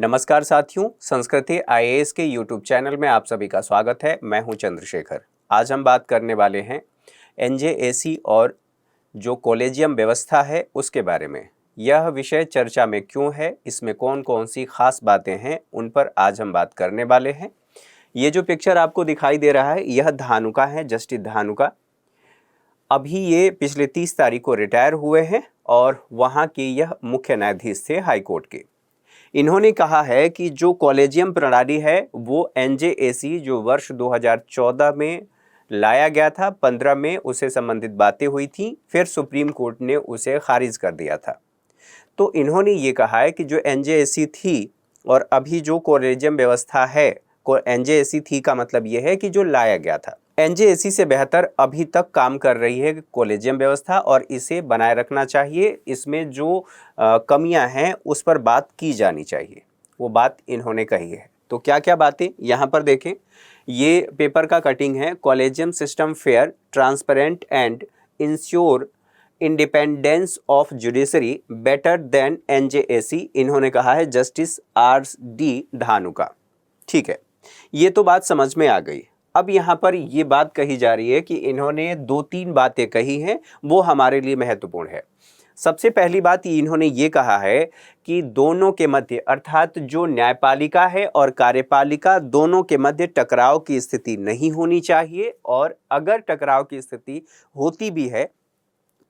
नमस्कार साथियों, संस्कृति आईएएस के यूट्यूब चैनल में आप सभी का स्वागत है। मैं हूं चंद्रशेखर। आज हम बात करने वाले हैं एनजेएसी और जो कॉलेजियम व्यवस्था है उसके बारे में। यह विषय चर्चा में क्यों है, इसमें कौन कौन सी खास बातें हैं, उन पर आज हम बात करने वाले हैं। ये जो पिक्चर आपको दिखाई दे रहा है, यह धानुका है, जस्टिस धानुका। अभी ये पिछले 30 तारीख को रिटायर हुए हैं और वहाँ के यह मुख्य न्यायाधीश थे हाई कोर्ट के। इन्होंने कहा है कि जो कॉलेजियम प्रणाली है वो एनजेएसी जो वर्ष 2014 में लाया गया था, 15 में उसे संबंधित बातें हुई थी, फिर सुप्रीम कोर्ट ने उसे खारिज कर दिया था। तो इन्होंने ये कहा है कि जो एनजेएसी थी और अभी जो कॉलेजियम व्यवस्था है, एनजेएसी थी का मतलब ये है कि जो लाया गया था, एनजेएसी से बेहतर अभी तक काम कर रही है कॉलेजियम व्यवस्था और इसे बनाए रखना चाहिए। इसमें जो कमियां हैं उस पर बात की जानी चाहिए, वो बात इन्होंने कही है। तो क्या क्या बातें यहाँ पर देखें, ये पेपर का कटिंग है। Collegium system fair, transparent and ensure independence of judiciary better than NJAC, इन्होंने कहा है जस्टिस आर.डी. धानुका। ठीक है, ये तो बात समझ में आ गई। अब यहाँ पर ये बात कही जा रही है कि इन्होंने 2-3 बातें कही हैं, वो हमारे लिए महत्वपूर्ण है। सबसे पहली बात इन्होंने ये कहा है कि दोनों के मध्य, अर्थात जो न्यायपालिका है और कार्यपालिका, दोनों के मध्य टकराव की स्थिति नहीं होनी चाहिए, और अगर टकराव की स्थिति होती भी है,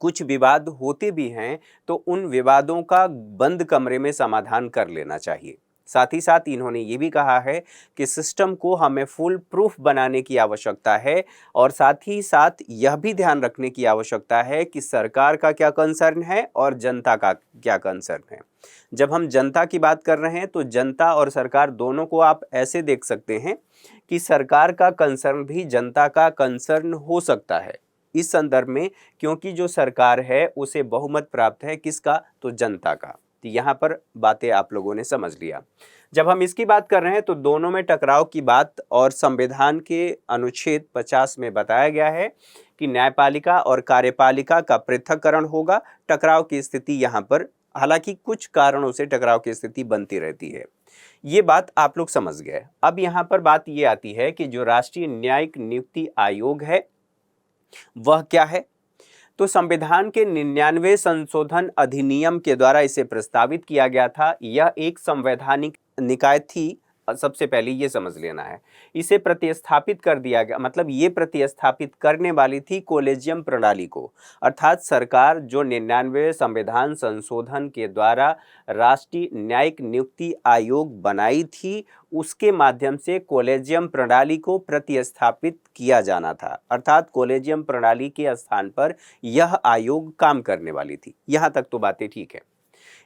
कुछ विवाद होते भी हैं, तो उन विवादों का बंद कमरे में समाधान कर लेना चाहिए। साथ ही साथ इन्होंने ये भी कहा है कि सिस्टम को हमें फुल प्रूफ बनाने की आवश्यकता है, और साथ ही साथ यह भी ध्यान रखने की आवश्यकता है कि सरकार का क्या कंसर्न है और जनता का क्या कंसर्न है। जब हम जनता की बात कर रहे हैं तो जनता और सरकार दोनों को आप ऐसे देख सकते हैं कि सरकार का कंसर्न भी जनता का कंसर्न हो सकता है इस संदर्भ में, क्योंकि जो सरकार है उसे बहुमत प्राप्त है किसका, तो जनता का। तो यहाँ पर बातें आप लोगों ने समझ लिया। जब हम इसकी बात कर रहे हैं तो दोनों में टकराव की बात, और संविधान के अनुच्छेद 50 में बताया गया है कि न्यायपालिका और कार्यपालिका का पृथक्करण होगा। टकराव की स्थिति यहाँ पर, हालांकि कुछ कारणों से टकराव की स्थिति बनती रहती है, ये बात आप लोग समझ गए। अब यहाँ पर बात ये आती है कि जो राष्ट्रीय न्यायिक नियुक्ति आयोग है वह क्या है। तो संविधान के 99 संशोधन अधिनियम के द्वारा इसे प्रस्तावित किया गया था। यह एक संवैधानिक निकाय थी, सबसे पहले ये समझ लेना है। इसे प्रतिस्थापित कर दिया गया, मतलब ये प्रतिस्थापित करने वाली थी कॉलेजियम प्रणाली को, अर्थात सरकार जो 99 संविधान संशोधन के द्वारा राष्ट्रीय न्यायिक नियुक्ति आयोग बनाई थी, उसके माध्यम से कॉलेजियम प्रणाली को प्रतिस्थापित किया जाना था, अर्थात कॉलेजियम प्रणाली के स्थान पर यह आयोग काम करने वाली थी। यहाँ तक तो बातें ठीक है।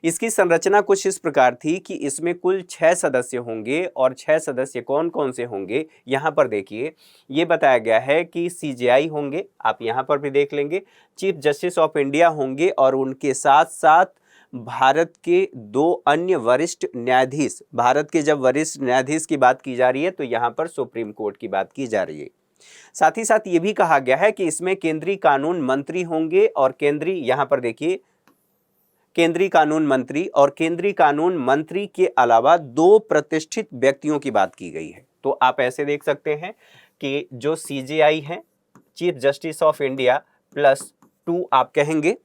इसकी संरचना कुछ इस प्रकार थी कि इसमें कुल 6 सदस्य होंगे, और 6 सदस्य कौन कौन से होंगे यहाँ पर देखिए, ये बताया गया है कि सीजेआई होंगे, आप यहाँ पर भी देख लेंगे, चीफ जस्टिस ऑफ इंडिया होंगे, और उनके साथ साथ भारत के 2 अन्य वरिष्ठ न्यायाधीश। भारत के जब वरिष्ठ न्यायाधीश की बात की जा रही है तो यहाँ पर सुप्रीम कोर्ट की बात की जा रही है। साथ ही साथ ये भी कहा गया है कि इसमें केंद्रीय कानून मंत्री होंगे, और केंद्रीय, यहाँ पर देखिए, केंद्रीय कानून मंत्री, और केंद्रीय कानून मंत्री के अलावा 2 प्रतिष्ठित व्यक्तियों की बात की गई है। तो आप ऐसे देख सकते हैं कि जो सीजेआई है, चीफ जस्टिस ऑफ इंडिया +2 आप कहेंगे।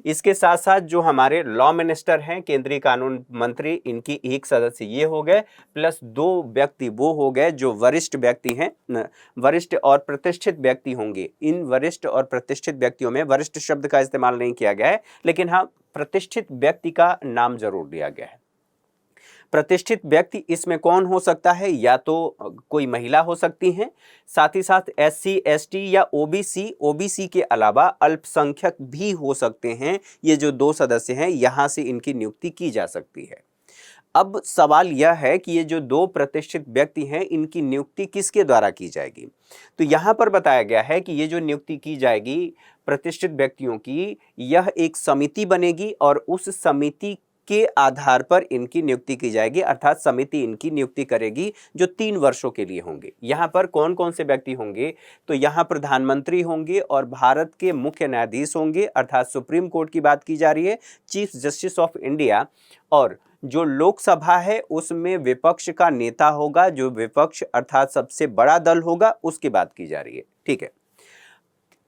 इसके साथ साथ जो हमारे लॉ मिनिस्टर हैं, केंद्रीय कानून मंत्री, इनकी 1 सदस्य ये हो गए, +2 व्यक्ति वो हो गए जो वरिष्ठ व्यक्ति हैं, वरिष्ठ और प्रतिष्ठित व्यक्ति होंगे। इन वरिष्ठ और प्रतिष्ठित व्यक्तियों में वरिष्ठ शब्द का इस्तेमाल नहीं किया गया है, लेकिन हाँ, प्रतिष्ठित व्यक्ति का नाम जरूर दिया गया है। प्रतिष्ठित व्यक्ति इसमें कौन हो सकता है, या तो कोई महिला हो सकती हैं, साथ ही साथ SC ST या ओबीसी के अलावा अल्पसंख्यक भी हो सकते हैं। ये जो 2 सदस्य हैं, यहाँ से इनकी नियुक्ति की जा सकती है। अब सवाल यह है कि ये जो 2 प्रतिष्ठित व्यक्ति हैं, इनकी नियुक्ति किसके द्वारा की जाएगी। तो यहाँ पर बताया गया है कि ये जो नियुक्ति की जाएगी प्रतिष्ठित व्यक्तियों की, यह एक समिति बनेगी, और उस समिति के आधार पर इनकी नियुक्ति की जाएगी, अर्थात समिति इनकी नियुक्ति करेगी जो 3 वर्षों के लिए होंगे। यहाँ पर कौन कौन से व्यक्ति होंगे, तो यहाँ प्रधानमंत्री होंगे, और भारत के मुख्य न्यायाधीश होंगे, अर्थात सुप्रीम कोर्ट की बात की जा रही है, चीफ जस्टिस ऑफ इंडिया, और जो लोकसभा है उसमें विपक्ष का नेता होगा, जो विपक्ष अर्थात सबसे बड़ा दल होगा, उसकी बात की जा रही है। ठीक है,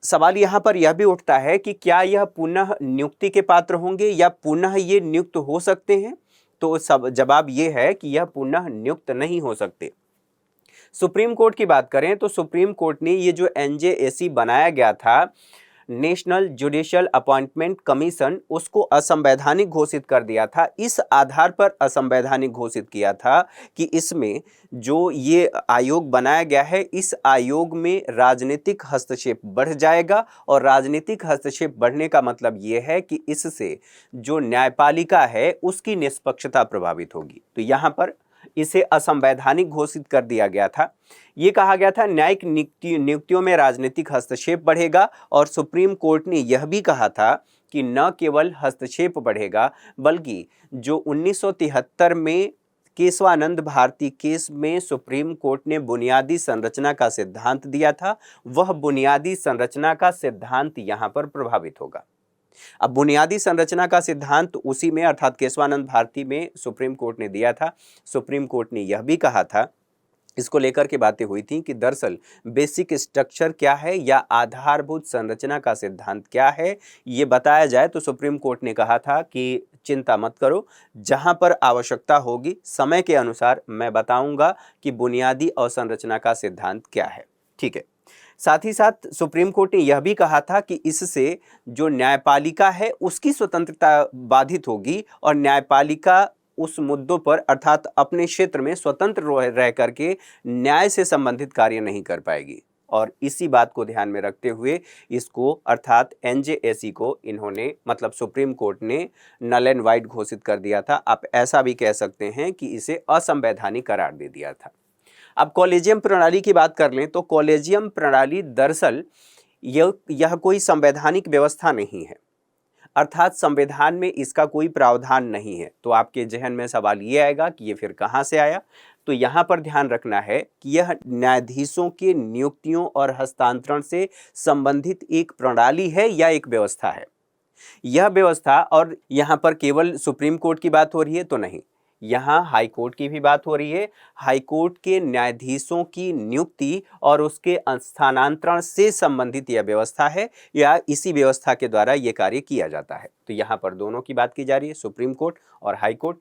सवाल यहां पर यह भी उठता है कि क्या यह पुनः नियुक्ति के पात्र होंगे या पुनः ये नियुक्त हो सकते हैं? तो सब जवाब ये है कि यह पुनः नियुक्त नहीं हो सकते। सुप्रीम कोर्ट की बात करें तो सुप्रीम कोर्ट ने ये जो एनजेएसी बनाया गया था, नेशनल जुडिशियल अपॉइंटमेंट कमीशन, उसको असंवैधानिक घोषित कर दिया था। इस आधार पर असंवैधानिक घोषित किया था कि इसमें जो ये आयोग बनाया गया है, इस आयोग में राजनीतिक हस्तक्षेप बढ़ जाएगा और राजनीतिक हस्तक्षेप बढ़ने का मतलब ये है कि इससे जो न्यायपालिका है उसकी निष्पक्षता प्रभावित होगी। तो यहाँ पर इसे असंवैधानिक घोषित कर दिया गया था। ये कहा गया था न्यायिक नियुक्तियों में राजनीतिक हस्तक्षेप बढ़ेगा और सुप्रीम कोर्ट ने यह भी कहा था कि न केवल हस्तक्षेप बढ़ेगा बल्कि जो 1973 में केशवानंद भारती केस में सुप्रीम कोर्ट ने बुनियादी संरचना का सिद्धांत दिया था, वह बुनियादी संरचना का सिद्धांत यहाँ पर प्रभावित होगा। अब बुनियादी संरचना का सिद्धांत उसी में अर्थात केशवानंद भारती में सुप्रीम कोर्ट ने दिया था। सुप्रीम कोर्ट ने यह भी कहा था, इसको लेकर के बातें हुई थी कि दरअसल बेसिक स्ट्रक्चर क्या है या आधारभूत संरचना का सिद्धांत क्या है, ये बताया जाए तो सुप्रीम कोर्ट ने कहा था कि चिंता मत करो, जहां पर आवश्यकता होगी समय के अनुसार मैं बताऊंगा कि बुनियादी अवसंरचना का सिद्धांत क्या है। ठीक है, साथ ही साथ सुप्रीम कोर्ट ने यह भी कहा था कि इससे जो न्यायपालिका है उसकी स्वतंत्रता बाधित होगी और न्यायपालिका उस मुद्दों पर अर्थात अपने क्षेत्र में स्वतंत्र रह करके न्याय से संबंधित कार्य नहीं कर पाएगी। और इसी बात को ध्यान में रखते हुए इसको अर्थात एनजेएसी को इन्होंने मतलब सुप्रीम कोर्ट ने नल एंड वाइड घोषित कर दिया था। आप ऐसा भी कह सकते हैं कि इसे असंवैधानिक करार दे दिया था। अब कॉलेजियम प्रणाली की बात कर लें तो कॉलेजियम प्रणाली दरअसल यह कोई संवैधानिक व्यवस्था नहीं है, अर्थात संविधान में इसका कोई प्रावधान नहीं है। तो आपके जहन में सवाल ये आएगा कि ये फिर कहाँ से आया? तो यहाँ पर ध्यान रखना है कि यह न्यायाधीशों के नियुक्तियों और हस्तांतरण से संबंधित एक प्रणाली है या एक व्यवस्था है। यह व्यवस्था, और यहाँ पर केवल सुप्रीम कोर्ट की बात हो रही है तो नहीं, यहाँ हाई कोर्ट की भी बात हो रही है। हाई कोर्ट के न्यायाधीशों की नियुक्ति और उसके स्थानांतरण से संबंधित यह व्यवस्था है या इसी व्यवस्था के द्वारा यह कार्य किया जाता है। तो यहाँ पर दोनों की बात की जा रही है, सुप्रीम कोर्ट और हाई कोर्ट।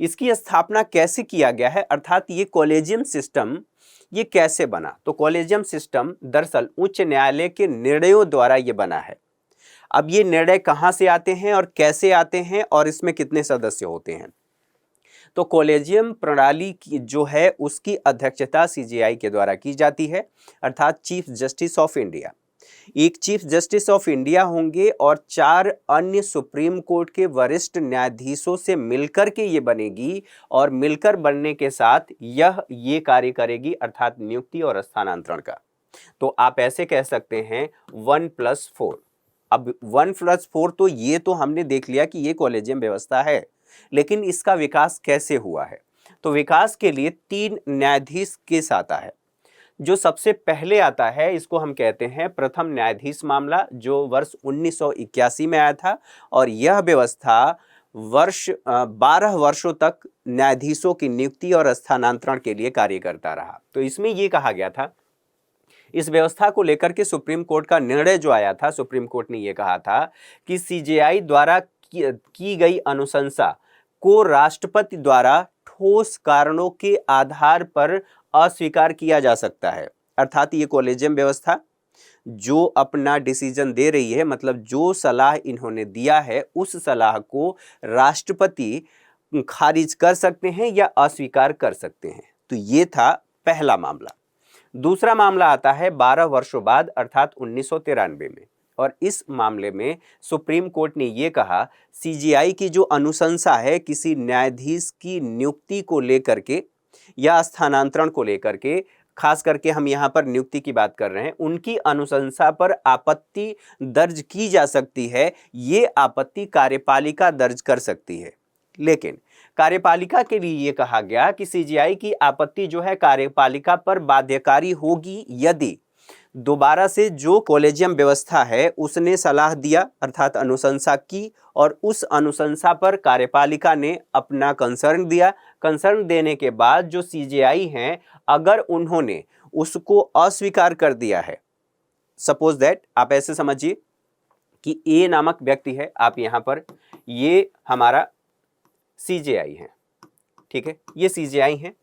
इसकी स्थापना कैसे किया गया है, अर्थात ये कॉलेजियम सिस्टम ये कैसे बना? तो कॉलेजियम सिस्टम दरअसल उच्च न्यायालय के निर्णयों द्वारा ये बना है। अब ये निर्णय कहाँ से आते हैं और कैसे आते हैं और इसमें कितने सदस्य होते हैं? तो कॉलेजियम प्रणाली की जो है उसकी अध्यक्षता सीजेआई के द्वारा की जाती है, अर्थात चीफ जस्टिस ऑफ इंडिया। एक चीफ जस्टिस ऑफ इंडिया होंगे और 4 अन्य सुप्रीम कोर्ट के वरिष्ठ न्यायाधीशों से मिलकर के ये बनेगी और मिलकर बनने के साथ यह ये कार्य करेगी अर्थात नियुक्ति और स्थानांतरण का। तो आप ऐसे कह सकते हैं 1+4। अब 1+4 तो ये तो हमने देख लिया कि ये कॉलेजियम व्यवस्था है, लेकिन इसका विकास कैसे हुआ है? तो विकास के लिए 3 न्यायाधीश केस आता है। जो सबसे पहले आता है इसको हम कहते हैं प्रथम न्यायाधीश मामला, जो वर्ष 1981 में आया था और यह व्यवस्था 12 वर्षों तक न्यायाधीशों की नियुक्ति और स्थानांतरण के लिए कार्य करता रहा। तो इसमें यह कहा गया था, इस व्यवस्था को लेकर के सुप्रीम कोर्ट का निर्णय जो आया था, सुप्रीम कोर्ट ने यह कहा था कि सीजेआई द्वारा की गई अनुशंसा को राष्ट्रपति द्वारा ठोस कारणों के आधार पर अस्वीकार किया जा सकता है। अर्थात ये कॉलेजियम व्यवस्था जो अपना डिसीजन दे रही है, मतलब जो सलाह इन्होंने दिया है उस सलाह को राष्ट्रपति खारिज कर सकते हैं या अस्वीकार कर सकते हैं। तो ये था पहला मामला। दूसरा मामला आता है 12 वर्षों बाद अर्थात 1993 में, और इस मामले में सुप्रीम कोर्ट ने यह कहा सीजीआई की जो अनुशंसा है किसी न्यायाधीश की नियुक्ति को लेकर के या स्थानांतरण को लेकर के, खास करके हम यहाँ पर नियुक्ति की बात कर रहे हैं, उनकी अनुशंसा पर आपत्ति दर्ज की जा सकती है। ये आपत्ति कार्यपालिका दर्ज कर सकती है, लेकिन कार्यपालिका के लिए यह कहा गया कि सीजीआई की आपत्ति जो है कार्यपालिका पर बाध्यकारी होगी यदि दोबारा से जो कॉलेजियम व्यवस्था है उसने सलाह दिया अर्थात अनुशंसा की, और उस अनुशंसा पर कार्यपालिका ने अपना कंसर्न दिया। कंसर्न देने के बाद जो सीजेआई हैं, अगर उन्होंने उसको अस्वीकार कर दिया है, सपोज दैट आप ऐसे समझिए कि ए नामक व्यक्ति है, आप यहां पर ये हमारा सीजेआई है, ठीक है, ये सीजेआई हैं,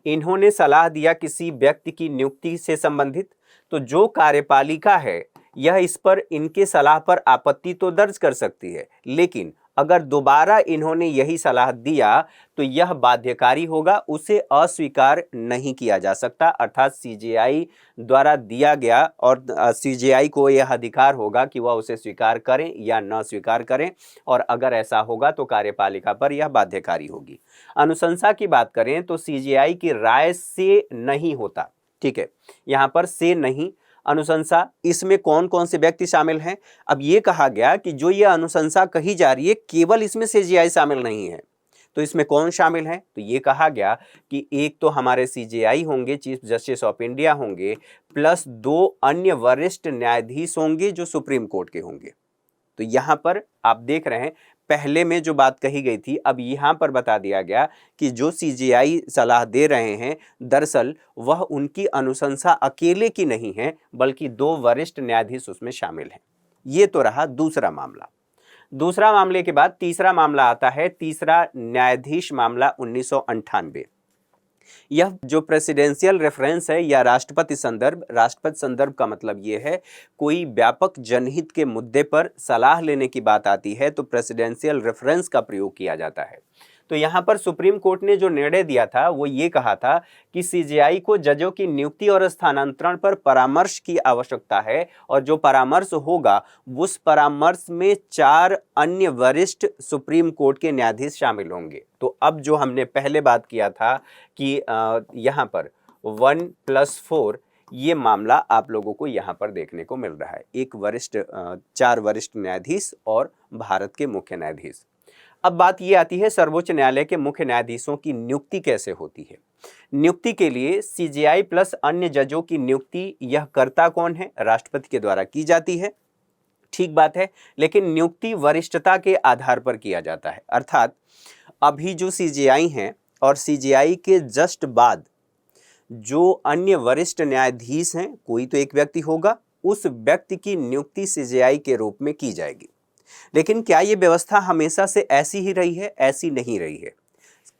इन्होंने सलाह दिया किसी व्यक्ति की नियुक्ति से संबंधित, तो जो कार्यपालिका है यह इस पर इनके सलाह पर आपत्ति तो दर्ज कर सकती है, लेकिन अगर दोबारा इन्होंने यही सलाह दिया तो यह बाध्यकारी होगा, उसे अस्वीकार नहीं किया जा सकता। अर्थात सीजेआई द्वारा दिया गया और सीजेआई को यह अधिकार होगा कि वह उसे स्वीकार करें या न स्वीकार करें, और अगर ऐसा होगा तो कार्यपालिका पर यह बाध्यकारी होगी। अनुशंसा की बात करें तो सीजेआई की राय से नहीं होता, ठीक है, यहां पर से नहीं, अनुशंसा, इसमें कौन कौन से व्यक्ति शामिल हैं? अब ये कहा गया कि जो ये अनुशंसा कही जा रही है केवल इसमें सीजेआई शामिल नहीं है, तो इसमें कौन शामिल है? तो ये कहा गया कि एक तो हमारे सीजेआई होंगे, चीफ जस्टिस ऑफ इंडिया होंगे, प्लस 2 अन्य वरिष्ठ न्यायाधीश होंगे जो सुप्रीम कोर्ट के होंगे। तो यहां पर आप देख रहे हैं पहले में जो बात कही गई थी, अब यहां पर बता दिया गया कि जो सीजेआई सलाह दे रहे हैं दरअसल वह उनकी अनुशंसा अकेले की नहीं है, बल्कि 2 वरिष्ठ न्यायाधीश उसमें शामिल हैं। ये तो रहा दूसरा मामला। दूसरा मामले के बाद तीसरा मामला आता है, तीसरा न्यायाधीश मामला 1998। यह जो प्रेसिडेंशियल रेफरेंस है या राष्ट्रपति संदर्भ का मतलब ये है कोई व्यापक जनहित के मुद्दे पर सलाह लेने की बात आती है तो प्रेसिडेंशियल रेफरेंस का प्रयोग किया जाता है। तो यहाँ पर सुप्रीम कोर्ट ने जो निर्णय दिया था वो ये कहा था कि सीजेआई को जजों की नियुक्ति और स्थानांतरण पर परामर्श की आवश्यकता है, और जो परामर्श होगा उस परामर्श में 4 अन्य वरिष्ठ सुप्रीम कोर्ट के न्यायाधीश शामिल होंगे। तो अब जो हमने पहले बात किया था कि यहाँ पर 1+4 ये मामला आप लोगों को यहाँ पर देखने को मिल रहा है, 4 वरिष्ठ न्यायाधीश और भारत के मुख्य न्यायाधीश। अब बात ये आती है सर्वोच्च न्यायालय के मुख्य न्यायाधीशों की नियुक्ति कैसे होती है। नियुक्ति के लिए सीजेआई प्लस अन्य जजों की नियुक्ति यह कर्ता कौन है? राष्ट्रपति के द्वारा की जाती है, ठीक बात है, लेकिन नियुक्ति वरिष्ठता के आधार पर किया जाता है। अर्थात अभी जो सीजेआई हैं और सीजेआई के जस्ट बाद जो अन्य वरिष्ठ न्यायाधीश हैं, कोई तो एक व्यक्ति होगा, उस व्यक्ति की नियुक्ति सीजेआई के रूप में की जाएगी। लेकिन क्या ये व्यवस्था हमेशा से ऐसी ही रही है? ऐसी नहीं रही है।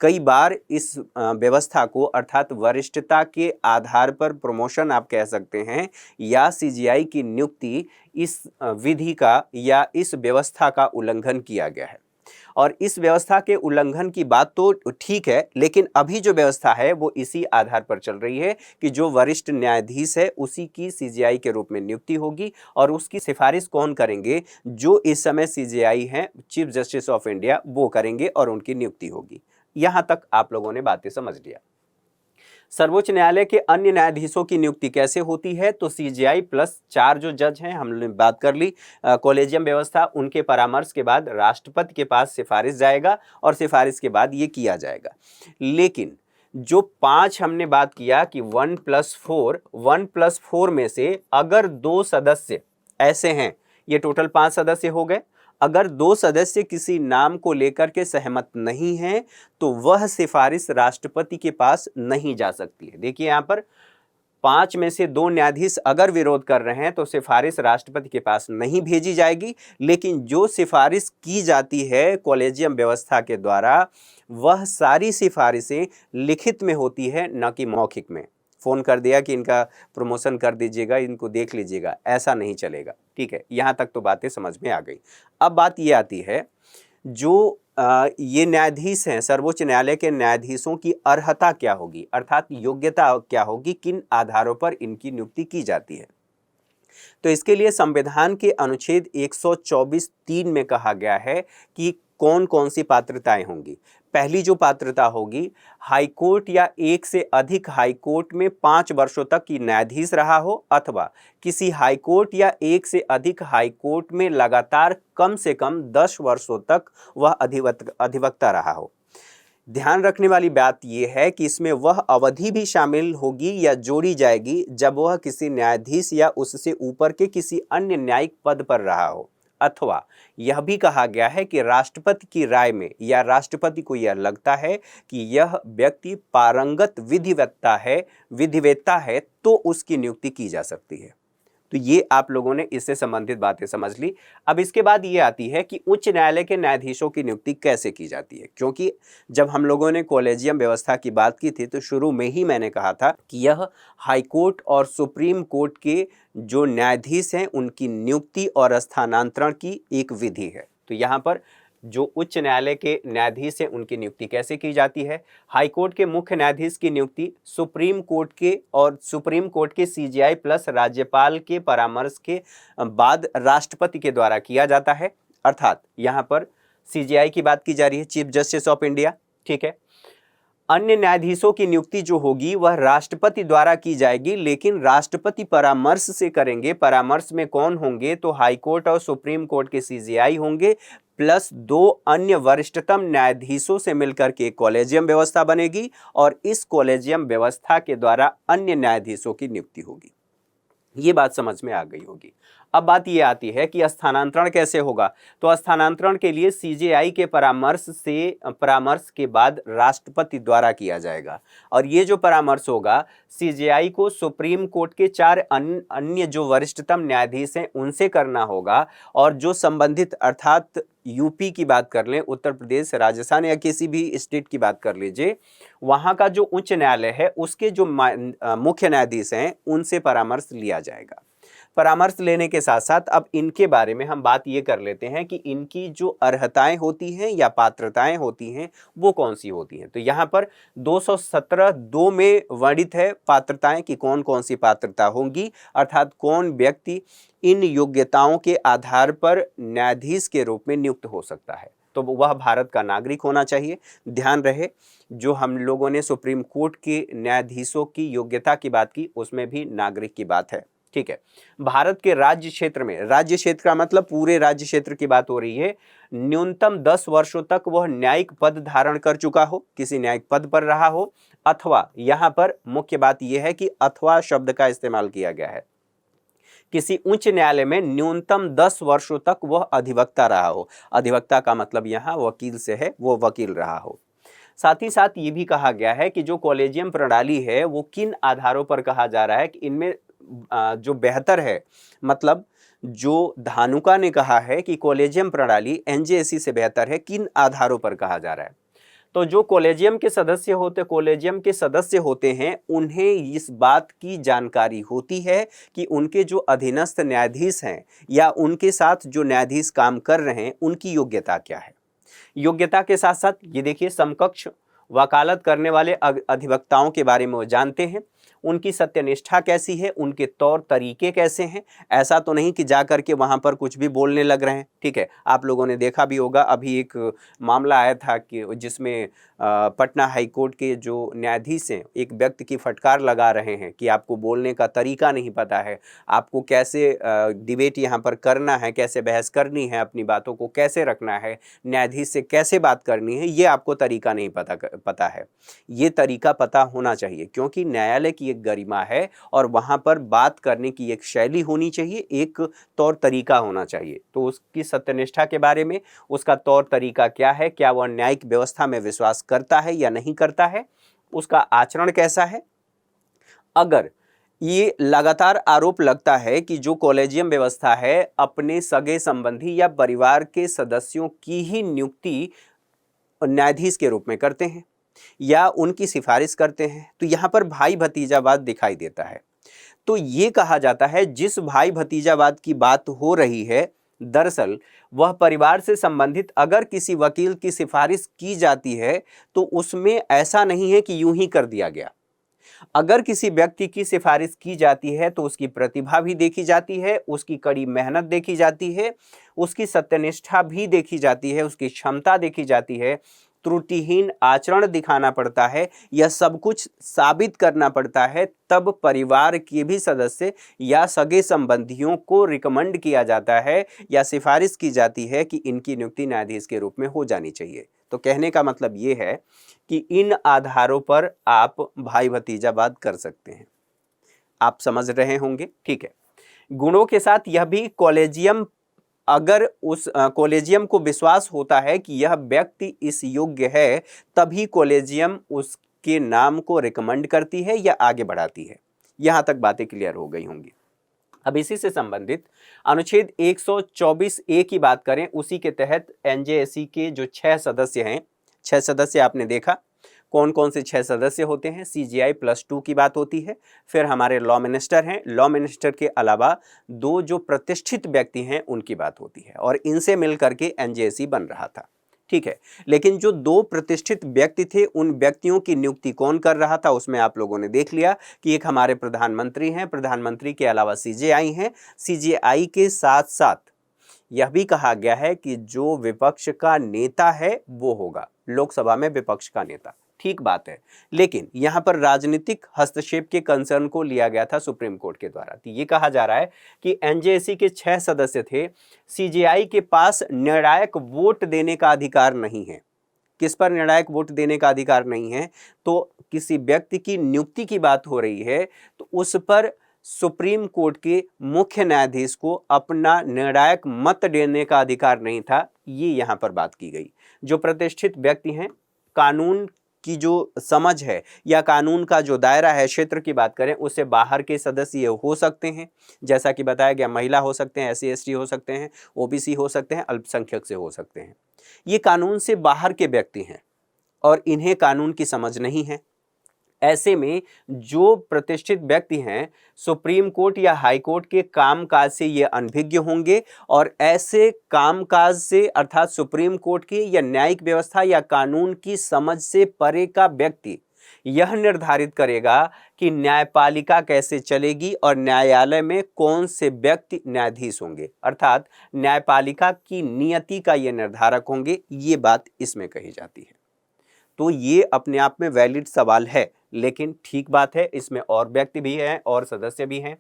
कई बार इस व्यवस्था को अर्थात वरिष्ठता के आधार पर प्रमोशन आप कह सकते हैं, या सीजेआई की नियुक्ति इस विधि का या इस व्यवस्था का उल्लंघन किया गया है। और इस व्यवस्था के उल्लंघन की बात तो ठीक है, लेकिन अभी जो व्यवस्था है वो इसी आधार पर चल रही है कि जो वरिष्ठ न्यायाधीश है उसी की सीजेआई के रूप में नियुक्ति होगी, और उसकी सिफारिश कौन करेंगे? जो इस समय सीजेआई हैं, चीफ जस्टिस ऑफ इंडिया, वो करेंगे और उनकी नियुक्ति होगी। यहां तक आप लोगों ने बातें समझ लिया। सर्वोच्च न्यायालय के अन्य न्यायाधीशों की नियुक्ति कैसे होती है? तो सीजेआई प्लस 4 जो जज हैं, हमने बात कर ली, कॉलेजियम व्यवस्था, उनके परामर्श के बाद राष्ट्रपति के पास सिफारिश जाएगा और सिफारिश के बाद ये किया जाएगा। लेकिन जो 5 हमने बात किया कि 1+4 में से अगर 2 सदस्य ऐसे हैं, ये टोटल 5 सदस्य हो गए, अगर 2 सदस्य किसी नाम को लेकर के सहमत नहीं हैं तो वह सिफारिश राष्ट्रपति के पास नहीं जा सकती है। देखिए यहाँ पर 5 में से 2 न्यायाधीश अगर विरोध कर रहे हैं तो सिफारिश राष्ट्रपति के पास नहीं भेजी जाएगी, लेकिन जो सिफारिश की जाती है कॉलेजियम व्यवस्था के द्वारा वह सारी सिफारिशें लिखित में होती है, न कि मौखिक में। फ़ोन कर दिया कि इनका प्रमोशन कर दीजिएगा, इनको देख लीजिएगा, ऐसा नहीं चलेगा, ठीक है। यहाँ तक तो बातें समझ में आ गई। अब बात ये आती है जो ये न्यायाधीश हैं, सर्वोच्च न्यायालय के न्यायाधीशों की अर्हता क्या होगी, अर्थात योग्यता क्या होगी, किन आधारों पर इनकी नियुक्ति की जाती है। तो इसके लिए संविधान के अनुच्छेद 124(3) में कहा गया है कि कौन कौन सी पात्रताएं होंगी। पहली जो पात्रता होगी, हाईकोर्ट या एक से अधिक हाईकोर्ट में 5 वर्षों तक की न्यायाधीश रहा हो, अथवा किसी हाईकोर्ट या एक से अधिक हाईकोर्ट में लगातार कम से कम 10 वर्षों तक वह अधिवक्ता रहा हो। ध्यान रखने वाली बात यह है कि इसमें वह अवधि भी शामिल होगी या जोड़ी जाएगी जब वह किसी न्यायाधीश या उससे ऊपर के किसी अन्य न्यायिक पद पर रहा हो, अथवा यह भी कहा गया है कि राष्ट्रपति की राय में या राष्ट्रपति को यह लगता है कि यह व्यक्ति पारंगत विधिवेत्ता है तो उसकी नियुक्ति की जा सकती है। तो ये आप लोगों ने इससे संबंधित बातें समझ ली। अब इसके बाद ये आती है कि उच्च न्यायालय के न्यायाधीशों की नियुक्ति कैसे की जाती है, क्योंकि जब हम लोगों ने कॉलेजियम व्यवस्था की बात की थी तो शुरू में ही मैंने कहा था कि यह हाई कोर्ट और सुप्रीम कोर्ट के जो न्यायाधीश हैं उनकी नियुक्ति और स्थानांतरण की एक विधि है। तो यहाँ पर जो उच्च न्यायालय के न्यायाधीश हैं उनकी नियुक्ति कैसे की जाती है, हाई कोर्ट के मुख्य न्यायाधीश की नियुक्ति सुप्रीम कोर्ट के सीजेआई प्लस राज्यपाल के परामर्श के बाद राष्ट्रपति के द्वारा किया जाता है। अर्थात यहाँ पर सीजेआई की बात की जा रही है, चीफ जस्टिस ऑफ इंडिया, ठीक है। अन्य न्यायाधीशों की नियुक्ति जो होगी वह राष्ट्रपति द्वारा की जाएगी, लेकिन राष्ट्रपति परामर्श से करेंगे। परामर्श में कौन होंगे, तो हाई कोर्ट और सुप्रीम कोर्ट के सीजेआई होंगे प्लस 2 अन्य वरिष्ठतम न्यायाधीशों से मिलकर के कॉलेजियम व्यवस्था बनेगी और इस कॉलेजियम व्यवस्था के द्वारा अन्य न्यायाधीशों की नियुक्ति होगी। ये बात समझ में आ गई होगी। अब बात ये आती है कि स्थानांतरण कैसे होगा। तो स्थानांतरण के लिए सीजेआई के परामर्श के बाद राष्ट्रपति द्वारा किया जाएगा और ये जो परामर्श होगा सीजेआई को सुप्रीम कोर्ट के 4 अन्य जो वरिष्ठतम न्यायाधीश हैं उनसे करना होगा और जो संबंधित अर्थात यूपी की बात कर लें, उत्तर प्रदेश, राजस्थान या किसी भी स्टेट की बात कर लीजिए, वहां का जो उच्च न्यायालय है उसके जो मुख्य न्यायाधीश हैं उनसे परामर्श लिया जाएगा। परामर्श लेने के साथ साथ अब इनके बारे में हम बात ये कर लेते हैं कि इनकी जो अर्हताएं होती हैं या पात्रताएं होती हैं वो कौन सी होती हैं। तो यहाँ पर 217(2) में वर्णित है पात्रताएं कि कौन कौन सी पात्रता होंगी, अर्थात कौन व्यक्ति इन योग्यताओं के आधार पर न्यायाधीश के रूप में नियुक्त हो सकता है। तो वह भारत का नागरिक होना चाहिए। ध्यान रहे, जो हम लोगों ने सुप्रीम कोर्ट के न्यायाधीशों की योग्यता की बात की उसमें भी नागरिक की बात है, ठीक है। भारत के राज्य क्षेत्र में, राज्य क्षेत्र का मतलब पूरे राज्य क्षेत्र की बात हो रही है, न्यूनतम 10 वर्षों तक वह न्यायिक पद धारण कर चुका हो, किसी न्यायिक पद पर रहा हो, अथवा यहाँ पर मुख्य बात यह है कि अथवा शब्द का इस्तेमाल किया गया है। किसी उच्च न्यायालय में न्यूनतम 10 वर्षों तक वह अधिवक्ता रहा हो। अधिवक्ता का मतलब यहाँ वकील से है, वो वकील रहा हो। साथ ही साथ ये भी कहा गया है कि जो कॉलेजियम प्रणाली है वो किन आधारों पर कहा जा रहा है कि इनमें जो बेहतर है, मतलब जो धानुका ने कहा है कि कॉलेजियम प्रणाली एनजेएसी से बेहतर है, किन आधारों पर कहा जा रहा है। तो जो कॉलेजियम के सदस्य होते हैं उन्हें इस बात की जानकारी होती है कि उनके जो अधीनस्थ न्यायाधीश हैं या उनके साथ जो न्यायाधीश काम कर रहे हैं उनकी योग्यता क्या है। योग्यता के साथ साथ ये देखिए समकक्ष वकालत करने वाले अधिवक्ताओं के बारे में वो जानते हैं, उनकी सत्यनिष्ठा कैसी है, उनके तौर तरीके कैसे हैं। ऐसा तो नहीं कि जा कर के वहाँ पर कुछ भी बोलने लग रहे हैं, ठीक है। आप लोगों ने देखा भी होगा, अभी एक मामला आया था कि जिसमें पटना हाई कोर्ट के जो न्यायाधीश हैं एक व्यक्ति की फटकार लगा रहे हैं कि आपको बोलने का तरीका नहीं पता है, आपको कैसे डिबेट यहाँ पर करना है, कैसे बहस करनी है, अपनी बातों को कैसे रखना है, न्यायाधीश से कैसे बात करनी है, ये आपको तरीका नहीं पता है। ये तरीका पता होना चाहिए क्योंकि न्यायालय की एक गरिमा है और वहाँ पर बात करने की एक शैली होनी चाहिए, एक तौर तरीका होना चाहिए। तो उसकी सत्यनिष्ठा के बारे में, उसका तौर तरीका क्या है, क्या वह न्यायिक व्यवस्था में विश्वास करता है या नहीं करता है, उसका आचरण कैसा है। अगर ये लगातार आरोप लगता है कि जो कॉलेजियम व्यवस्था है अपने सगे संबंधी या परिवार के सदस्यों की ही नियुक्ति न्यायाधीश के रूप में करते हैं या उनकी सिफारिश करते हैं, तो यहाँ पर भाई भतीजावाद दिखाई देता है। तो ये कहा जाता है जिस भाई भतीजावाद की बात हो रही है दरअसल वह परिवार से संबंधित अगर किसी वकील की सिफारिश की जाती है तो उसमें ऐसा नहीं है कि यूं ही कर दिया गया। अगर किसी व्यक्ति की सिफारिश की जाती है तो उसकी प्रतिभा भी देखी जाती है, उसकी कड़ी मेहनत देखी जाती है, उसकी सत्यनिष्ठा भी देखी जाती है, उसकी क्षमता देखी जाती है त्रुटिहीन आचरण दिखाना पड़ता है, यह सब कुछ साबित करना पड़ता है, तब परिवार के भी सदस्य या सगे संबंधियों को रिकमेंड किया जाता है या सिफारिश की जाती है कि इनकी नियुक्ति न्यायाधीश के रूप में हो जानी चाहिए। तो कहने का मतलब ये है कि इन आधारों पर आप भाई भतीजावाद कर सकते हैं। आप समझ रहे होंगे, ठीक है। गुणों के साथ यह भी कॉलेजियम, अगर उस कॉलेजियम को विश्वास होता है कि यह व्यक्ति इस योग्य है, तभी कॉलेजियम उसके नाम को रिकमेंड करती है या आगे बढ़ाती है। यहां तक बातें क्लियर हो गई होंगी। अब इसी से संबंधित अनुच्छेद 124A की बात करें, उसी के तहत एनजेएसी के जो 6 सदस्य हैं, 6 सदस्य आपने देखा कौन कौन से 6 सदस्य होते हैं। CGI +2 की बात होती है। फिर हमारे लॉ मिनिस्टर हैं, लॉ मिनिस्टर के अलावा 2 जो प्रतिष्ठित व्यक्ति हैं उनकी बात होती है, और इनसे मिलकर के एनजेएसी बन रहा था, ठीक है। लेकिन जो 2 प्रतिष्ठित व्यक्ति थे, उन व्यक्तियों की नियुक्ति कौन कर रहा था, उसमें आप लोगों ने देख लिया कि एक हमारे प्रधानमंत्री हैं, प्रधानमंत्री के अलावा CGI हैं। CGI के साथ साथ यह भी कहा गया है कि जो विपक्ष का नेता है वो होगा, लोकसभा में विपक्ष का नेता, ठीक बात है। लेकिन यहां पर राजनीतिक हस्तक्षेप के कंसर्न को लिया गया था सुप्रीम कोर्ट के द्वारा। तो ये कहा जा रहा है कि एनजेएसी के 6 सदस्य थे, CGI के पास निर्णायक वोट देने का अधिकार नहीं है। किस पर निर्णायक वोट देने का अधिकार नहीं है? तो किसी व्यक्ति की नियुक्ति की बात हो रही है तो उस पर सुप्रीम कोर्ट के मुख्य न्यायाधीश को अपना निर्णायक मत देने का अधिकार नहीं था। ये यहां पर बात की गई। जो प्रतिष्ठित व्यक्ति हैं, कानून की जो समझ है या कानून का जो दायरा है, क्षेत्र की बात करें, उससे बाहर के सदस्य हो सकते हैं। जैसा कि बताया गया, महिला हो सकते हैं, SC ST हो सकते हैं, OBC हो सकते हैं, अल्पसंख्यक से हो सकते हैं। ये कानून से बाहर के व्यक्ति हैं और इन्हें कानून की समझ नहीं है। ऐसे में जो प्रतिष्ठित व्यक्ति हैं, सुप्रीम कोर्ट या हाई कोर्ट के कामकाज से ये अनभिज्ञ होंगे, और ऐसे कामकाज से अर्थात सुप्रीम कोर्ट की या न्यायिक व्यवस्था या कानून की समझ से परे का व्यक्ति यह निर्धारित करेगा कि न्यायपालिका कैसे चलेगी और न्यायालय में कौन से व्यक्ति न्यायाधीश होंगे, अर्थात न्यायपालिका की नियति का ये निर्धारक होंगे। ये बात इसमें कही जाती है। तो ये अपने आप में वैलिड सवाल है, लेकिन ठीक बात है, इसमें और व्यक्ति भी हैं और सदस्य भी हैं।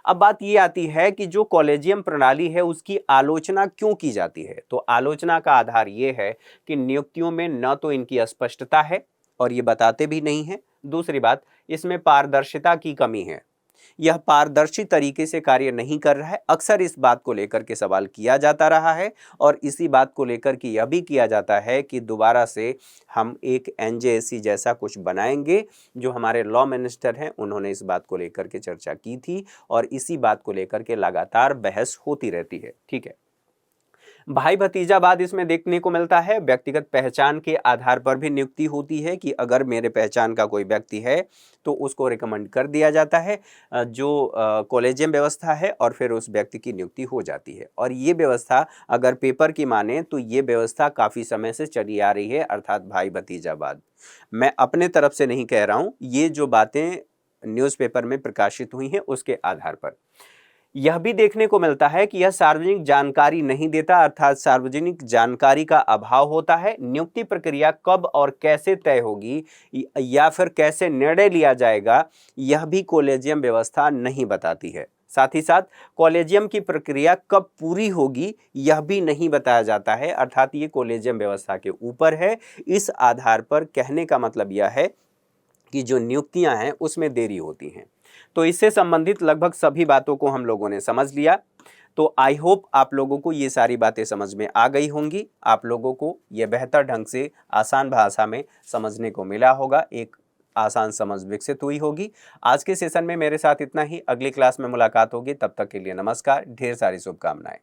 अब बात ये आती है कि जो कॉलेजियम प्रणाली है उसकी आलोचना क्यों की जाती है। तो आलोचना का आधार ये है कि नियुक्तियों में न तो इनकी अस्पष्टता है और ये बताते भी नहीं है, दूसरी बात इसमें पारदर्शिता की कमी है, यह पारदर्शी तरीके से कार्य नहीं कर रहा है। अक्सर इस बात को लेकर के सवाल किया जाता रहा है और इसी बात को लेकर के यह भी किया जाता है कि दोबारा से हम एक एनजेएसी जैसा कुछ बनाएंगे। जो हमारे लॉ मिनिस्टर हैं उन्होंने इस बात को लेकर के चर्चा की थी और इसी बात को लेकर के लगातार बहस होती रहती है, ठीक है। भाई भतीजावाद इसमें देखने को मिलता है। व्यक्तिगत पहचान के आधार पर भी नियुक्ति होती है कि अगर मेरे पहचान का कोई व्यक्ति है तो उसको रिकमेंड कर दिया जाता है जो कॉलेजियम व्यवस्था है, और फिर उस व्यक्ति की नियुक्ति हो जाती है। और ये व्यवस्था अगर पेपर की माने तो ये व्यवस्था काफ़ी समय से चली आ रही है, अर्थात भाई भतीजावाद। मैं अपने तरफ से नहीं कह रहा हूँ, ये जो बातें न्यूज़पेपर में प्रकाशित हुई हैं उसके आधार पर। यह भी देखने को मिलता है कि यह सार्वजनिक जानकारी नहीं देता, अर्थात सार्वजनिक जानकारी का अभाव होता है। नियुक्ति प्रक्रिया कब और कैसे तय होगी या फिर कैसे निर्णय लिया जाएगा, यह भी कॉलेजियम व्यवस्था नहीं बताती है। साथ ही साथ कॉलेजियम की प्रक्रिया कब पूरी होगी यह भी नहीं बताया जाता है, अर्थात ये कॉलेजियम व्यवस्था के ऊपर है। इस आधार पर कहने का मतलब यह है कि जो नियुक्तियां हैं उसमें देरी होती हैं। तो इससे संबंधित लगभग सभी बातों को हम लोगों ने समझ लिया। तो आई होप आप लोगों को ये सारी बातें समझ में आ गई होंगी, आप लोगों को ये बेहतर ढंग से आसान भाषा में समझने को मिला होगा, एक आसान समझ विकसित हुई होगी। आज के सेशन में मेरे साथ इतना ही। अगली क्लास में मुलाकात होगी, तब तक के लिए नमस्कार, ढेर सारी शुभकामनाएं।